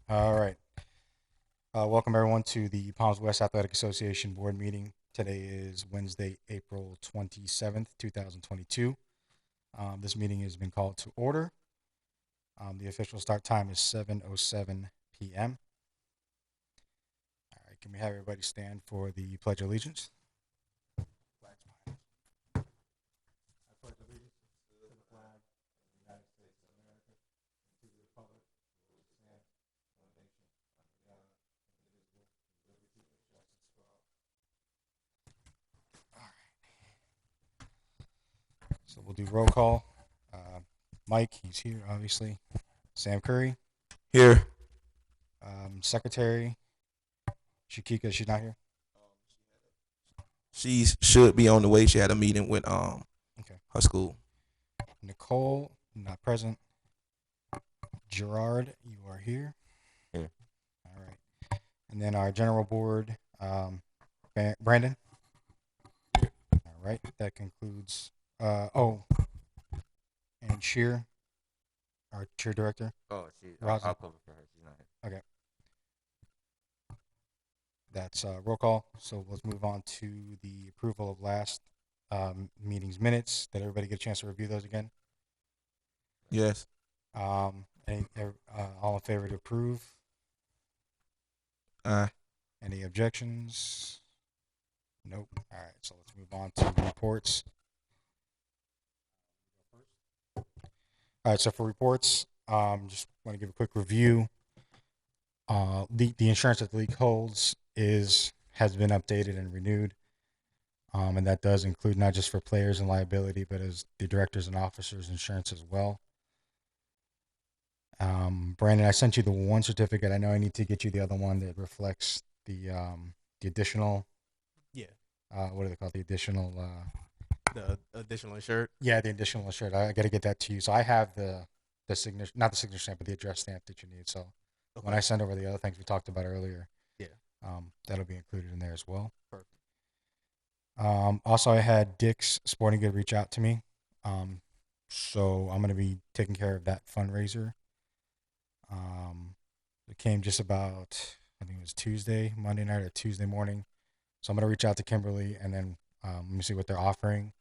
All right. Welcome everyone to the Palms West Athletic Association board meeting. Today is Wednesday, April 27th, 2022. This meeting has been called to order. The official start time is 7:07 p.m. All right. Can we have everybody stand for the Pledge of Allegiance? I pledge allegiance to the flag of the United States of America and to the republic for which it stands, one nation, under God, indivisible, with liberty and justice for all. All right. So we'll do roll call. Mike, he's here, obviously. Sam Curry, Here. Secretary Shakika, she's not here. She should be on the way. She had a meeting with Okay. her school. Nicole, not present. Gerard, you are here. Here. All right. And then our general board, Brandon. All right. That concludes. And Sheer, our cheer director. Oh, Rosin. I'll cover for her. She's not here. Okay. That's roll call. So let's move on to the approval of last meeting's minutes. Did everybody get a chance to review those again? Yes. All in favor to approve? Aye. Any objections? Nope. All right. So let's move on to reports. All right. So for reports, just want to give a quick review. The insurance that the league holds has been updated and renewed. And that does include not just for players and liability, but as the directors and officers insurance as well. Brandon, I sent you the one certificate. I know I need to get you the other one that reflects the additional. Yeah. What do they call it? The additional. The additional insured. Yeah, the additional insured. I got to get that to you. So I have the signature, not the signature stamp, but the address stamp that you need. So Okay. when I send over the other things we talked about earlier, Yeah. That'll be included in there as well. Perfect. Also, I had Dick's Sporting Good reach out to me. So I'm going to be taking care of that fundraiser. It came just about, I think it was Monday night or Tuesday morning. So I'm going to reach out to Kimberly and then let me see what they're offering.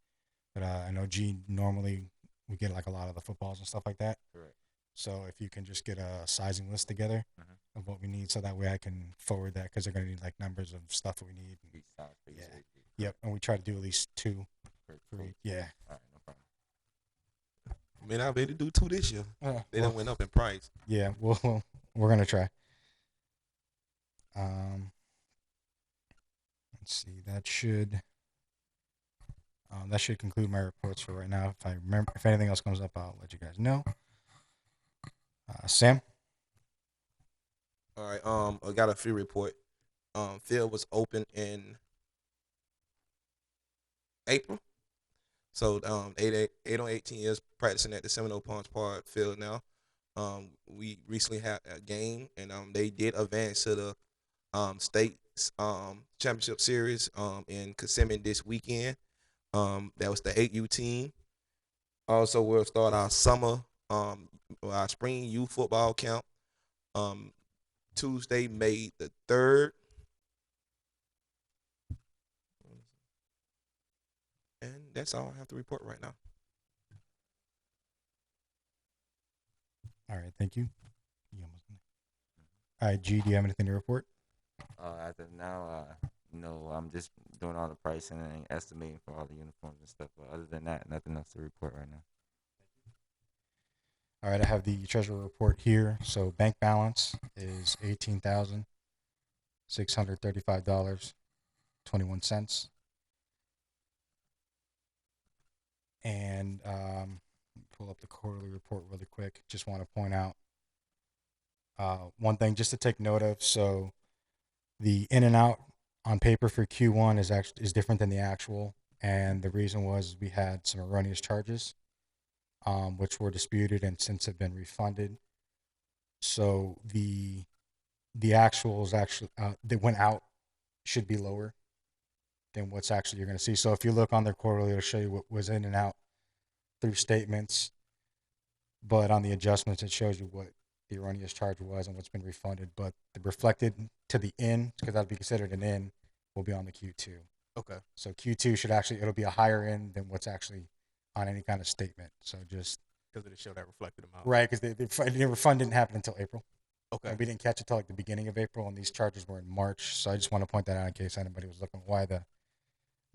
But I know G normally we get like a lot of the footballs and stuff like that. Correct. So if you can just get a sizing list together of what we need, so that way I can forward that because they're going to need like numbers of stuff that we need. Each size for each Yeah. safety. Yep, and we try to do at least two. Correct. Yeah. All right, no problem. May not be able to do two this year. They well, done went up in price. Yeah, we're gonna try. Let's see. That should conclude my reports for right now. If anything else comes up, I'll let you guys know. Sam. All right. I got a field report. Field was open in April. So 8 on 18 is practicing at the Seminole Ponds Park field now. We recently had a game, and they did advance to the state championship series in Kissimmee this weekend. That was the 8U team. Also, we'll start our spring youth football camp Tuesday, May the 3rd. And that's all I have to report right now. All right, thank you. All right, G, do you have anything to report? As of now, no, I'm just doing all the pricing and estimating for all the uniforms and stuff. But other than that, nothing else to report right now. All right, I have the treasury report here. So bank balance is $18,635.21. And pull up the quarterly report really quick. Just want to point out one thing just to take note of. So the in and out on paper for Q1 is different than the actual, and the reason was we had some erroneous charges, which were disputed and since have been refunded. So the actuals actually that went out should be lower than what's actually you're going to see. So if you look on their quarterly, it'll show you what was in and out through statements, but on the adjustments, it shows you what the erroneous charge was and what's been refunded, but the reflected to the in, because that'll be considered an in, will be on the Q2. Okay. So Q2 should actually, it'll be a higher in than what's actually on any kind of statement. So just Because of the show that reflected amount. right, because the refund didn't happen until April. Okay. And we didn't catch it till like the beginning of April, and these charges were in March. So I just want to point that out in case anybody was looking why the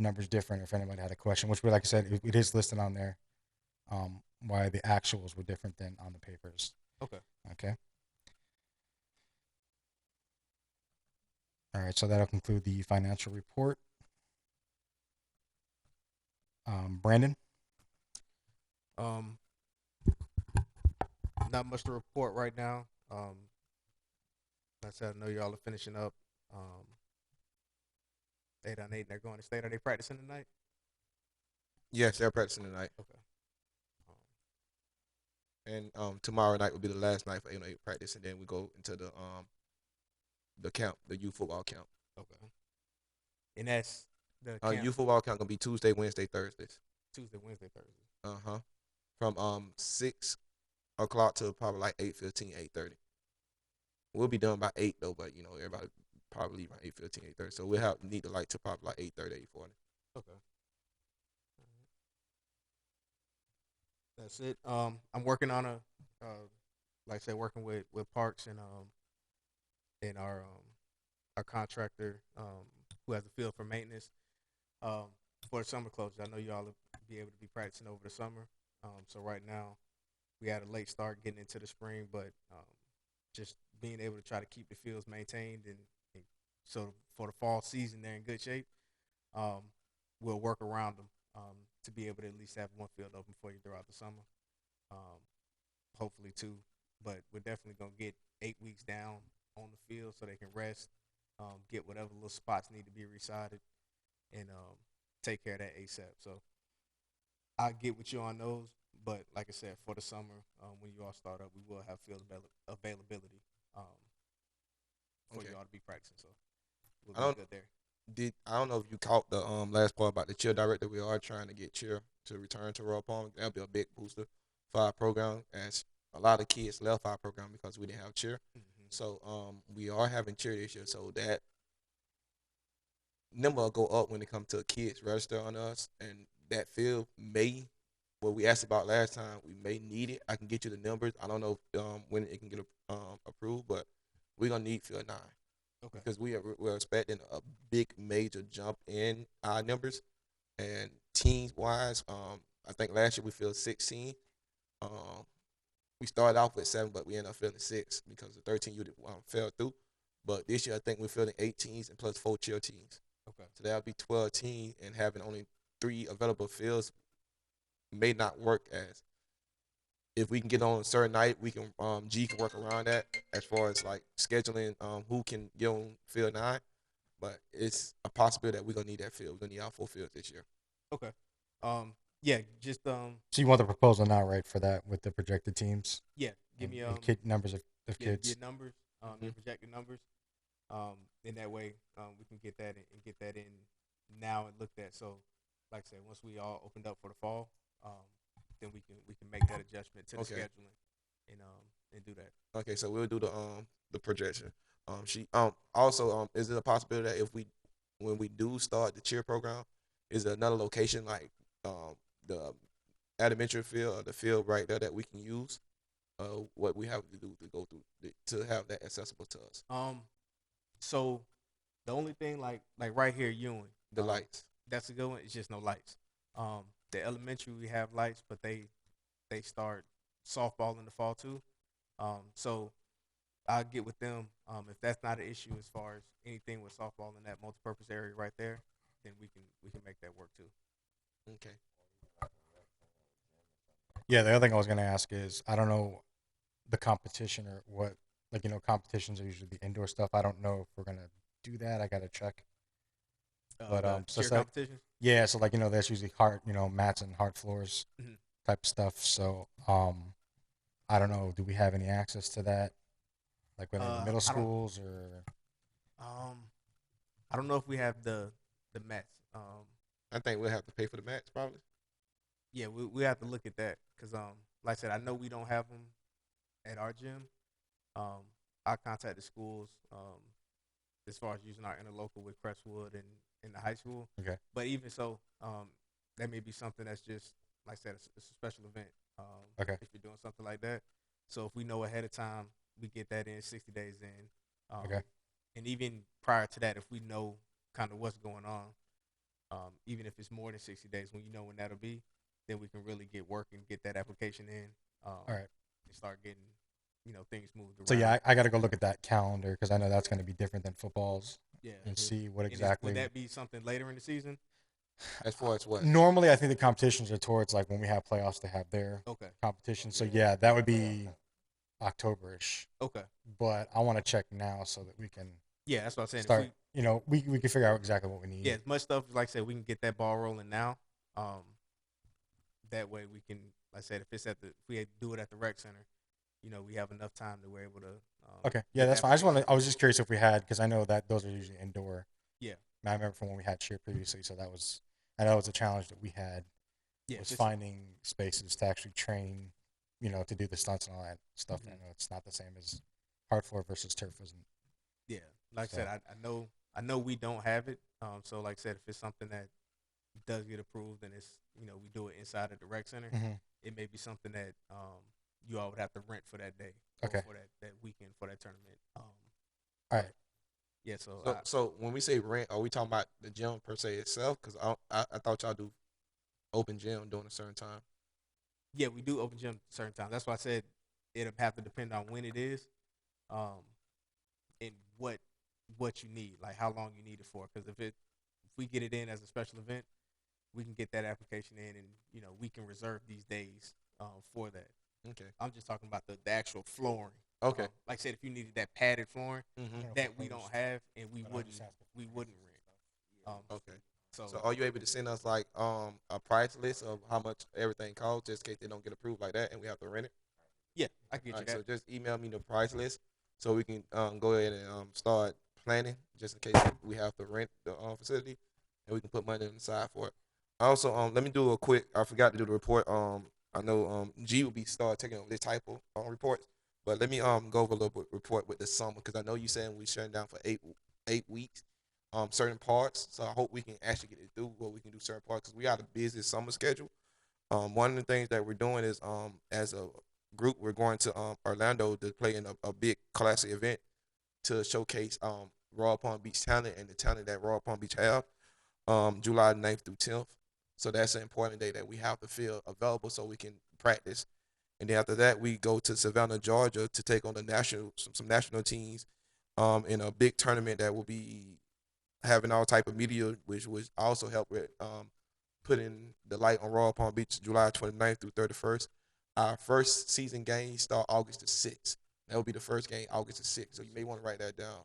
numbers different. If anybody had a question, which, like I said, it is listed on there. Why the actuals were different than on the papers. Okay. Okay. All right. So that'll conclude the financial report. Brandon. Not much to report right now. Like I said, I know y'all are finishing up 8-on-8 and they're going to state. Are they practicing tonight? Yes, they're practicing tonight, Okay. and tomorrow night will be the last night for 8-on-8 practice, and then we go into the camp, the youth football camp. Okay. And that's the camp Youth football camp gonna be Tuesday, Wednesday, Thursdays. Tuesday, Wednesday, Thursday. From 6 o'clock to probably like 8:15, 8:30. We'll be done by 8 though, but everybody probably leave around 8:15, 8:30. So we'll need the light to probably like 8:30, 8:40. Okay. That's it. I'm working on like I said, working with Parks and our contractor who has a field for maintenance for the summer closures. I know y'all will be able to be practicing over the summer. So right now we had a late start getting into the spring, but just being able to try to keep the fields maintained and so for the fall season they're in good shape. We'll work around them to be able to at least have one field open for you throughout the summer. Hopefully two, but we're definitely gonna get 8 weeks down on the field so they can rest, get whatever little spots need to be resided, and take care of that ASAP. So I'll get with you on those. But like I said, for the summer, when you all start up, we will have field availability for Okay. y'all to be practicing. So we'll I be don't good there. I don't know if you caught the last part about the cheer director. We are trying to get cheer to return to Royal Palm. That'll be a big booster for our program, as a lot of kids left our program because we didn't have cheer. Mm-hmm. So we are having cheer this year. So that number will go up when it comes to kids register on us, and that field may. What we asked about last time, we may need it. I can get you the numbers. I don't know when it can get approved, but we're gonna need field 9. Okay. Because we're expecting a big major jump in our numbers, and teams wise, I think last year we filled 16. We started off with 7, but we ended up filling 6 because the 13 unit fell through. But this year I think we're filling 8 teams and plus 4 cheer teams. Okay. So that'll be 12 teams, and having only 3 available fields may not work. As if we can get on a certain night, we can G can work around that as far as like scheduling who can get on field 9. But it's a possibility that we're gonna need that field. We're gonna need our 4 fields this year. Okay. Yeah, just So you want the proposal now, right, for that with the projected teams yeah, give me and kid numbers of kids. your numbers, your projected numbers. In that way, we can get that and get that in now and looked at. So, like I said, once we all opened up for the fall, then we can make that adjustment to the Okay. scheduling and do that. Okay, so we'll do the projection. She also is it a possibility that if when we do start the cheer program, is there another location like the elementary field or the field right there that we can use? What we have to do to go through to have that accessible to us. So the only thing like right here, Ewing, The lights. that's a good one. It's just no lights. The elementary we have lights, but they start softball in the fall too. So I'll get with them. If that's not an issue as far as anything with softball in that multipurpose area right there, then we can make that work too. Okay. Yeah, the other thing I was going to ask is I don't know the competition or what, like, competitions are usually the indoor stuff. I don't know if we're going to do that. I got to check. But The so cheer it's like, competition. yeah, so like, that's usually hard, mats and hard floors Mhm. type stuff. So I don't know. Do we have any access to that? Like whether in middle I don't. schools or I don't know if we have the mats. I think we'll have to pay for the mats probably. Yeah, we have to look at that because like I said, I know we don't have them at our gym, I contacted schools as far as using our interlocal with Crestwood and in the high school. Okay. But even so, that may be something that's just like I said, it's a special event. Okay. If you're doing something like that, so if we know ahead of time, we get that in 60 days in. Okay. And even prior to that, if we know kind of what's going on, even if it's more than 60 days, when you know when that'll be, then we can really get working, get that application in, All right. and start getting, things moved So around. yeah, I got to go look at that calendar because I know that's going to be different than football's Yeah. and see what And exactly. would that be something later in the season? As far as what? Normally, I think the competitions are towards like when we have playoffs to have their Okay. competition. So yeah, that would be October-ish. Okay. But I want to check now so that we can Yeah, that's what I'm saying. start. If We can figure out exactly what we need. yeah, as much stuff like I said, we can get that ball rolling now. That way we can, like I said, if we do it at the rec center, we have enough time that we're able to. Okay. Yeah, that's fine. I was just curious if we had because I know that those are usually indoor. Yeah. I remember from when we had cheer previously, so I know it was a challenge that we had. Yeah. Was finding spaces to actually train, to do the stunts and all that stuff. Mhm. I know it's not the same as hard floor versus turf, isn't? Yeah. Like So- I said, I know we don't have it. So like I said, if it's something that does get approved and it's we do it inside of the rec center, Mhm. it may be something that you all would have to rent for that day. Okay. Or for that weekend for that tournament. All right. Yeah. So, So when we say rent, are we talking about the gym per se itself? Because I thought y'all do open gym during a certain time. yeah, we do open gym certain times. That's why I said it'll have to depend on when it is, and what you need, like how long you need it for. Because if we get it in as a special event, we can get that application in, and we can reserve these days for that. Okay. I'm just talking about the actual flooring. Okay. Like I said, if you needed that padded flooring Mm-hmm. that we don't have, and we But I wouldn't just asked if- we wouldn't rent. Okay. So, So are you able to send us like a price list of how much everything costs, just in case they don't get approved like that and we have to rent it? yeah, I can get All you right, that. so just email me the price list so we can go ahead and start planning just in case we have to rent the facility and we can put money on the side for it. Also, let me do a quick. I forgot to do the report. I know G will be start taking over this type of reports, but let me go over a little bit report with the summer because I know you saying we shutting down for eight weeks. Certain parts, so I hope we can actually get it through where we can do certain parts because we got a busy summer schedule. One of the things that we're doing is as a group we're going to Orlando to play in a big classic event to showcase Royal Palm Beach talent and the talent that Royal Palm Beach have July 9th through 10th. So that's an important day that we have to feel available so we can practice. And then after that, we go to Savannah, Georgia to take on some national teams in a big tournament that will be having all type of media, which would also help with putting the light on Royal Palm Beach July 29th through 31st. Our first season games start August the 6th. That will be the first game, August the 6th. So you may want to write that down.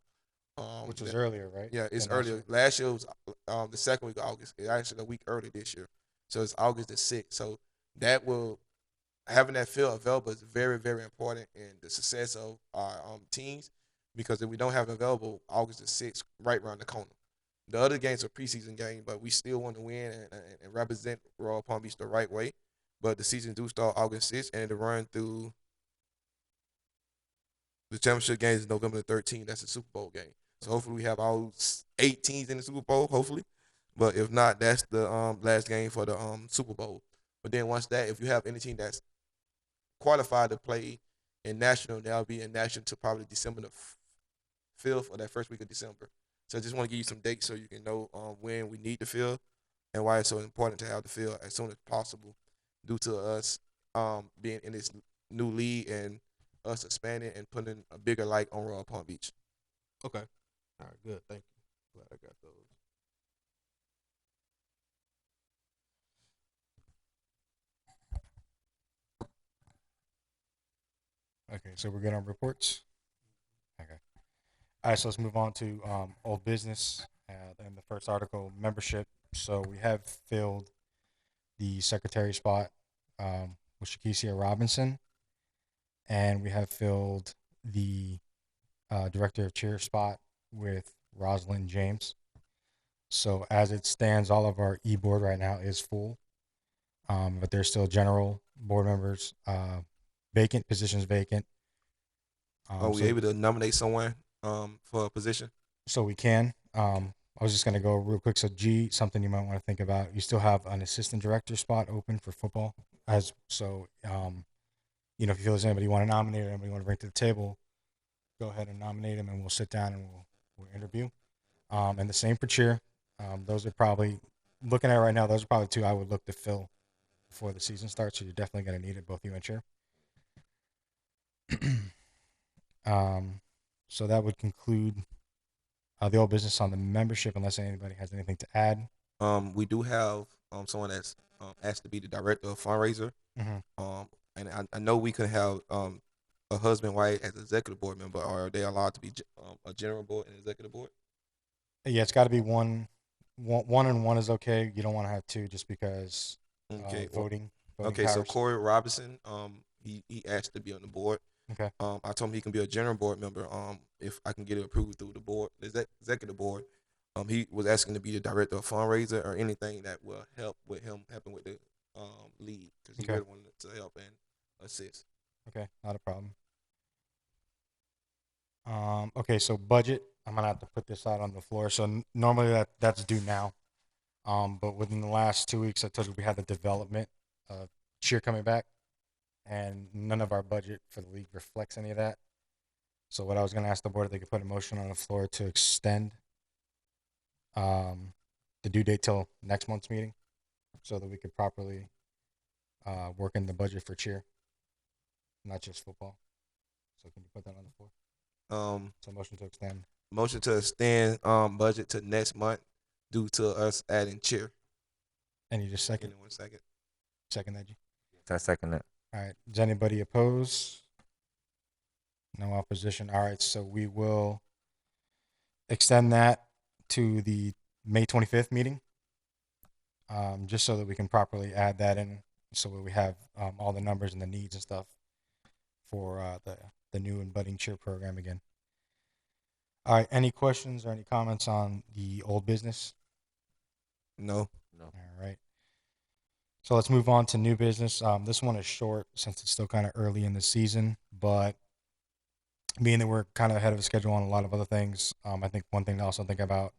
Which was earlier, right? Yeah, it's than last earlier. year? Last year was the second week of August. It's actually a week early this year. So it's August the 6th. So that will having that field available is very, very important in the success of our teams because if we don't have it available, August the 6th, right around the corner. The other games are preseason games, but we still want to win and represent Royal Palm Beach the right way. But the season do start August 6th and to run through the championship games is November the 13th. That's the Super Bowl game. So hopefully we have all 8 teams in the Super Bowl, hopefully. But if not, that's the last game for the Super Bowl. But then once that, if you have any team that's qualified to play in national, they'll be in national to probably December the 5th or that first week of December. So I just want to give you some dates so you can know when we need the field and why it's so important to have the field as soon as possible due to us being in this new league and us expanding and putting a bigger light on Royal Palm Beach. Okay. All right. Good. Thank you. Glad I got those. Okay, so we're good on reports. Okay. All right, so let's move on to old business. And the first article, membership. So we have filled the secretary spot with Shakesia Robinson, and we have filled the director of cheer spot with Rosalind James. So as it stands, all of our e-board right now is full, but there's still general board members vacant, positions vacant. Are we So able to nominate someone for a position? we can. I was just gonna go real quick. So G, something you might want to think about. You still have an assistant director spot open for football, as so. If you feel there's anybody you want to nominate or anybody you want to bring to the table, go ahead and nominate him, and we'll sit down and we'll interview. And the same for cheer. Those are probably looking at it right now. Those are probably two I would look to fill before the season starts. So you're definitely going to need it, both you and cheer. um, so that would conclude the old business on the membership, unless anybody has anything to add. We do have someone that's asked to be the director of fundraiser. Mm-hmm. And I know we could have a husband wife as executive board member. Are they allowed to be a general board and executive board? Yeah, it's got to be one and one is okay. You don't want to have two, just because Okay. voting Okay. So powers. Corey Robinson, he asked to be on the board. Okay. I told him he can be a general board member. If I can get it approved through the board, the executive board. He was asking to be the director of fundraiser or anything that will help with him helping with the lead, because he Okay. really wanted to help and assist. Okay, not a problem. Okay, so budget. I'm gonna have to put this out on the floor. So normally that's due now. But within the last 2 weeks, I told you we had the development cheer coming back, and none of our budget for the league reflects any of that. So what I was gonna ask the board if they could put a motion on the floor to extend the due date till next month's meeting, so that we could properly work in the budget for cheer, not just football. So can you put that on the floor? So motion to extend. Motion to extend budget to next month due to us adding chair. And you just Give second me 1 second. that, G. I second it. All right. Does anybody oppose? No opposition. All right. So we will extend that to the May 25th meeting, just so that we can properly add that in, so that we have all the numbers and the needs and stuff for the new and budding cheer program again. All right. Any questions or any comments on the old business? No. No. All right. So let's move on to new business. This one is short since it's still kind of early in the season, but being that we're kind of ahead of schedule on a lot of other things, I think one thing to also think about,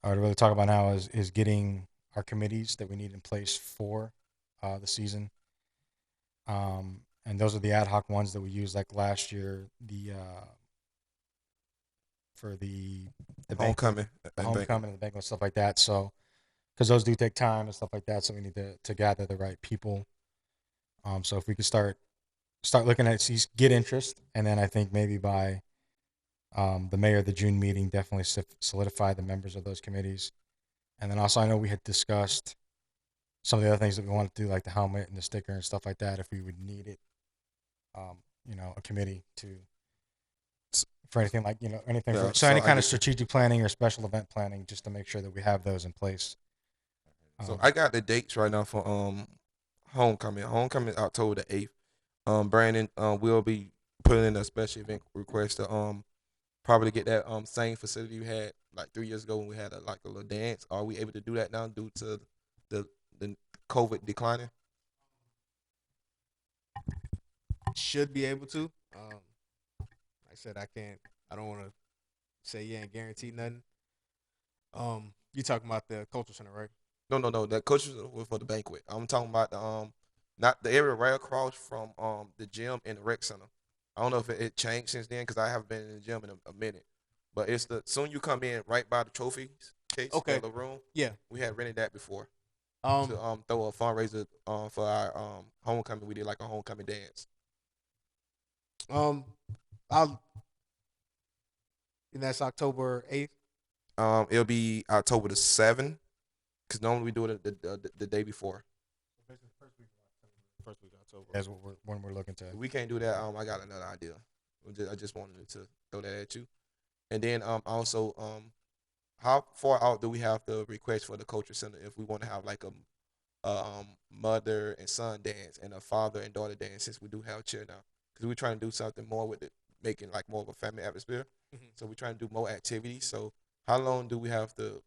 or to really talk about now, is getting our committees that we need in place for the season. And those are the ad hoc ones that we used like last year, for the banquet, Homecoming. the homecoming and the banquet, stuff like that. So, because those do take time and stuff like that, so we need to gather the right people. So if we could start looking at get interest, and then I think maybe by the May or the June meeting, definitely solidify the members of those committees. And then also, I know we had discussed some of the other things that we wanted to do, like the helmet and the sticker and stuff like that, if we would need it. A committee for anything like anything. Yeah, So any I kind of get you. strategic planning or special event planning, just to make sure that we have those in place. So I got the dates right now for homecoming. Homecoming October the 8th. Brandon will be putting in a special event request to probably get that same facility we had like 3 years ago when we had a little dance. Are we able to do that now due to the COVID declining? Should be able to. Like I said, I can't. I don't want to say yeah and guarantee nothing. You talking about the culture center, right? No. That coach was for the banquet. I'm talking about the not the area right across from the gym and the rec center. I don't know if it changed since then because I haven't been in the gym in a minute. But it's the soon you come in right by the trophies case, Okay. that little room. Yeah. We had rented that before Um. to throw a fundraiser for our homecoming. We did like a homecoming dance. Um. I'll. And that's October 8th. It'll be October the 7th because normally we do it the day before. First week of October. That's what when we're looking to. If we can't do that, I got another idea. I just wanted to throw that at you. And then also how far out do we have to request for the culture center if we want to have like a mother and son dance and a father and daughter dance, since we do have cheer now, because we're trying to do something more with it, making like more of a family atmosphere. Mhm. So we're trying to do more activities. So how long do we have to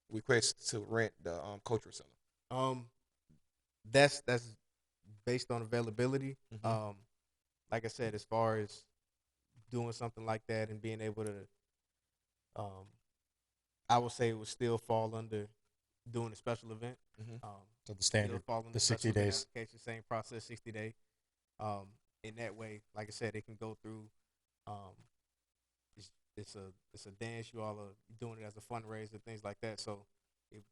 request to rent the cultural center? That's based on availability. Mhm. like I said, as far as doing something like that and being able to, um, I would say it would still fall under doing a special event. Mm-hmm. So the Still standard, fall under the special 60 event days. application, same process, 60 day. Um, in that way, like I said, it can go through. Um, it's, it's a dance. You all are doing it as a fundraiser, things like that. So, it,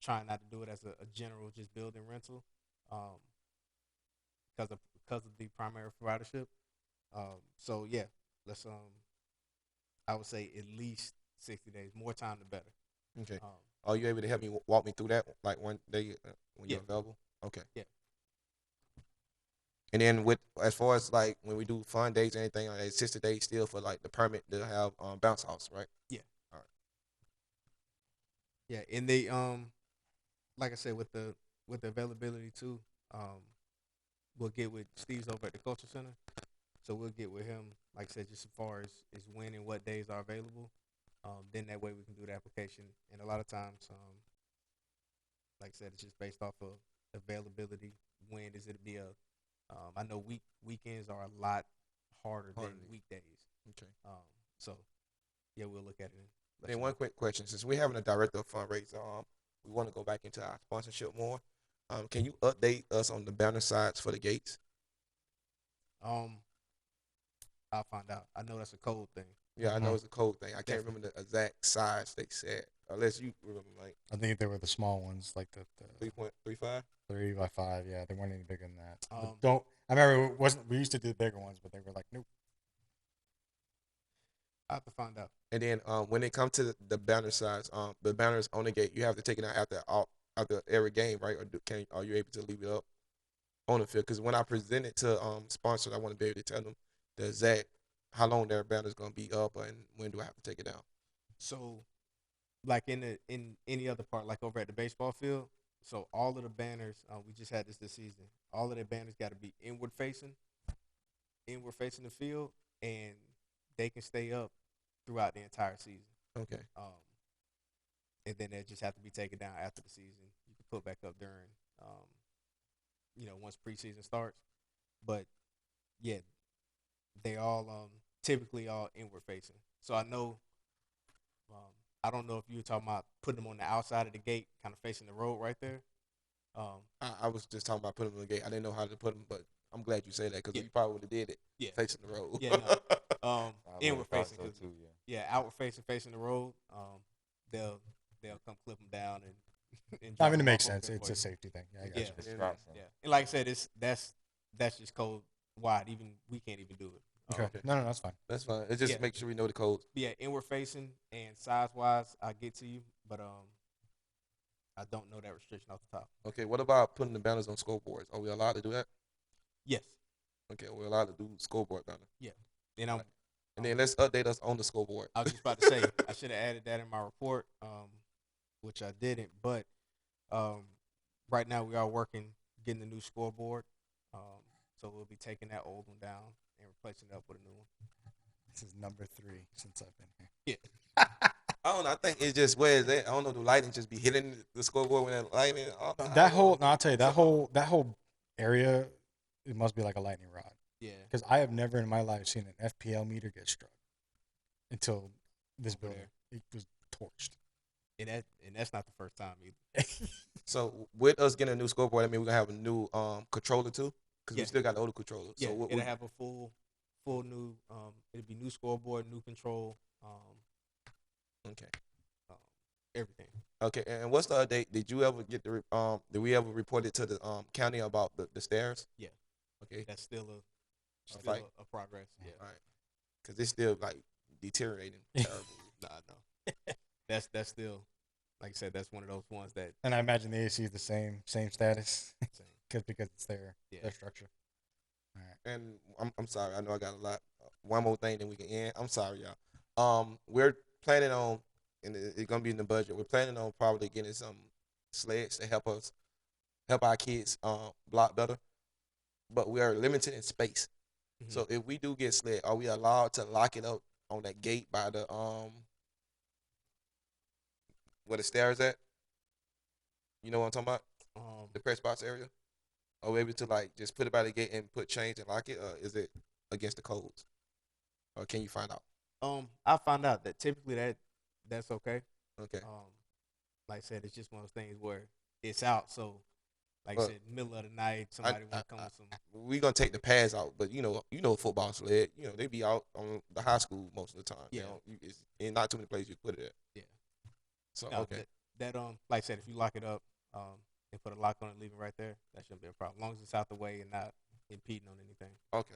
trying not to do it as a general just building rental, um, because of the primary providership. So yeah, let's I would say at least 60 days. More time the better. Okay. Um, Are you able to help me walk me through that, like one day when yeah, you're available? Okay. yeah. And then with as far as like when we do fun days or anything, like 60 days still for like the permit to have bounce house, right? Yeah, All right. yeah, and they like I said with the availability too, um, we'll get with Steve's over at the Culture Center, so we'll get with him. Like I said, just as far as when and what days are available, then that way we can do the application. And a lot of times, like I said, it's just based off of availability. When is it be a? I know weekends are a lot harder than Harder. weekdays. Okay. So yeah, we'll look at it and let Then you one know. quick question: since we're having a director of fundraiser, we want to go back into our sponsorship more. Can you update us on the banner sides for the gates? Um, I'll find out. I know that's a code thing. Yeah, I know Mhm. it's a code thing. I can't Definitely. remember the exact size they said, unless you remember, like I think they were the small ones, like the 3.35. 3 by 5. Yeah, they weren't any bigger than that. But Um, don't. I remember it wasn't. We used to do the bigger ones, but they were like, nope. I have to find out. And then when it comes to the banner size, the banners on the gate, you have to take it out after every game, right? Or are you able to leave it up on the field? Because when I present it to sponsors, I want to be able to tell them the exact how long their banner's gonna be up and when do I have to take it down. So, like in any other part, like over at the baseball field, so all of the banners, we just had this season. All of the banners got to be inward facing the field, and they can stay up throughout the entire season. Okay. Um, and then they just have to be taken down after the season. You can put back up during, um, once preseason starts. But yeah, they all typically all inward facing. So I know, I don't know if you were talking about putting them on the outside of the gate, kind of facing the road right there. Um, I was just talking about putting them in the gate. I didn't know how to put them, but I'm glad you say that because yeah, we probably would have did it yeah, facing the road. yeah. No, I would inward have thought facing, so cause too. yeah, outward facing the road. They'll they'll come clip them down and I drop mean, it them off makes over sense. there It's for a you. safety thing. Yeah, I Yeah, got you. And then, Distraction. yeah. And like I said, that's just code wide. Even we can't even do it. Okay. okay, No, that's fine. that's fine. It Yeah, just make sure we know the codes. yeah. Inward facing and size wise, I get to you, but I don't know that restriction off the top. Okay, what about putting the banners on scoreboards? Are we allowed to do that? Yes, Okay, we're allowed to do scoreboard banner. yeah. And Right. And then let's update us on the scoreboard. I was just about to say I should have added that in my report, which I didn't. But um, right now we are working getting the new scoreboard. Um, so we'll be taking that old one down and replacing it up with a new one. This is number 3 since I've been here. Yeah. I don't know. I think it's just where is it? I don't know. The lighting just be hitting the scoreboard when that lighting. I That don't whole, know. no, I'll tell you, that whole area, it must be like a lightning rod. Yeah. Because I have never in my life seen an FPL meter get struck until this Over building. It was torched. And that's not the first time either. So with us getting a new scoreboard, I mean we're gonna have a new controller too, because we Yeah. still got the older controller. Yeah, So what it'll have a full new it'll be new scoreboard, new control, okay. um everything. Okay, and what's the update? Did you ever get the did we ever report it to the county about the stairs? Yeah. Okay, That's still fight? a progress. Yeah. all right, because it's still like deteriorating terribly. Nah, no. That's still, like I said, that's one of those ones that And I imagine the AC is the same status same. because it's Yeah. their structure. All right. And I'm sorry, I know I got a lot. One more thing, then we can end. I'm sorry, y'all. We're planning on, and it's gonna be in the budget. We're planning on probably getting some sleds to help our kids block better. But we are limited in space. Mhm. So if we do get sled, are we allowed to lock it up on that gate by the where the stairs at? You know what I'm talking about? um The press box area. Are we able to like just put it by the gate and put chains and lock it, or is it against the codes? Or can you find out? I found out that typically that's okay. Okay. Like I said, it's just one of those things where it's out. So, like I But said, middle of the night, I, somebody want to come with some. we gonna take the pads out, but football sled. They be out on the high school most of the time. Yeah. It's in not too many places you put it at. Yeah. So No, okay, like I said, if you lock it up, and put a lock on it, leave it right there, that shouldn't be a problem. As long as it's out the way and not impeding on anything. okay.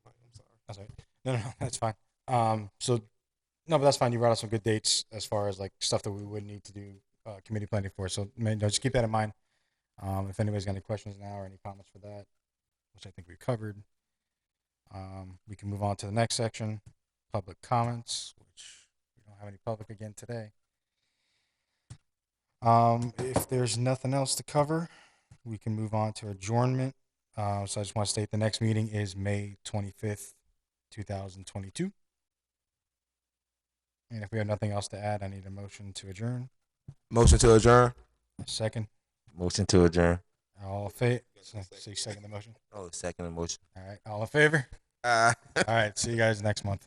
I'm sorry. That's right. No, that's fine. So no, but that's fine. You brought up some good dates as far as like stuff that we would need to do committee planning for. So just keep that in mind. If anybody's got any questions now or any comments for that, which I think we covered, we can move on to the next section, public comments, which we don't have any public again today. If there's nothing else to cover, we can move on to adjournment. So I just want to state the next meeting is May 25th, 2022. And if we have nothing else to add, I need a motion to adjourn. Motion to adjourn. A second. Motion to adjourn. All in favor? So you second the motion? Oh, second motion. All right. All in favor? All right. See you guys next month.